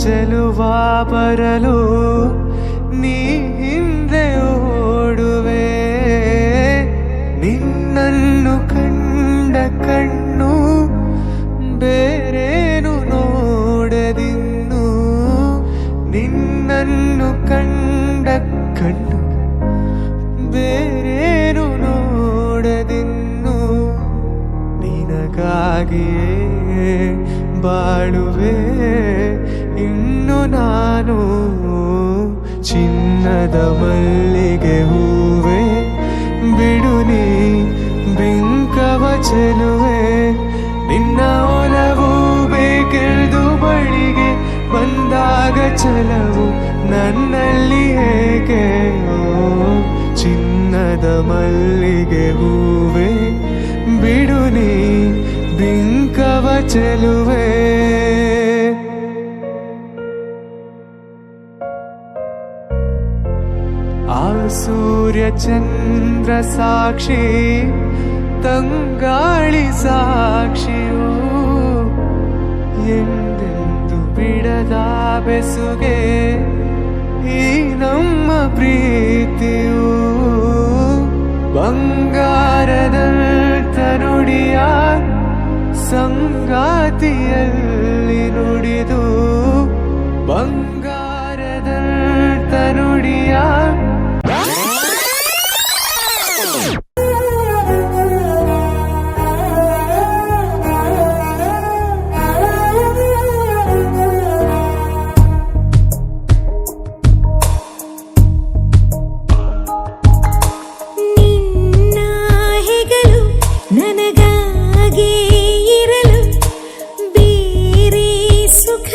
ಚೆಲುವ ಬರಲು ನೀ ಹಿಂದೆ ಓಡುವೆ. ನಿನ್ನನ್ನು ಕಂಡ ಕಣ್ಣು ಬೇರೇನು ನೋಡದಿನ್ನು. ನಿನ್ನನ್ನು ಕಂಡ ಕಣ್ಣು ಬೇರೇನು ನೋಡದಿನ್ನು. ನಿನಗಾಗಿಯೇ ಬಾಳುವೆ ಇನ್ನು ನಾನು. ಚಿನ್ನದ ಮಲ್ಲಿಗೆ ಹೂವೆ ಬಿಡು ನೀ ಬಿಂಕವ ಚೆಲುವೆ. ನಿನ್ನ ಒಲವು ಬೇಕೆಂದು ಬಳಿಗೆ ಬಂದಾಗ ಛಲವು ನನ್ನಲ್ಲಿ ಹೇಗೆ. ಚಿನ್ನದ ಮಲ್ಲಿಗೆ ಹೂವೆ ಬಿಡು ನೀ ಬಿಂಕವ ಚೆಲುವೆ. ಆ ಸೂರ್ಯ ಚಂದ್ರ ಸಾಕ್ಷಿ ತಂಗಾಳಿ ಸಾಕ್ಷಿಯು ಎಂದೆಂದು ಬಿಡದ ಬೆಸುಗೆ ಈ ನಮ್ಮ ಪ್ರೀತಿಯು. ಬಂಗಾರದಂತ ನುಡಿಯ ಸಂಗಾತಿಯಲ್ಲಿ ನುಡಿದು. ಬಂಗಾರದಂತ ನುಡಿಯ ನನಗಾಗಿ ಇರಲು ಬೇರೆ ಸುಖ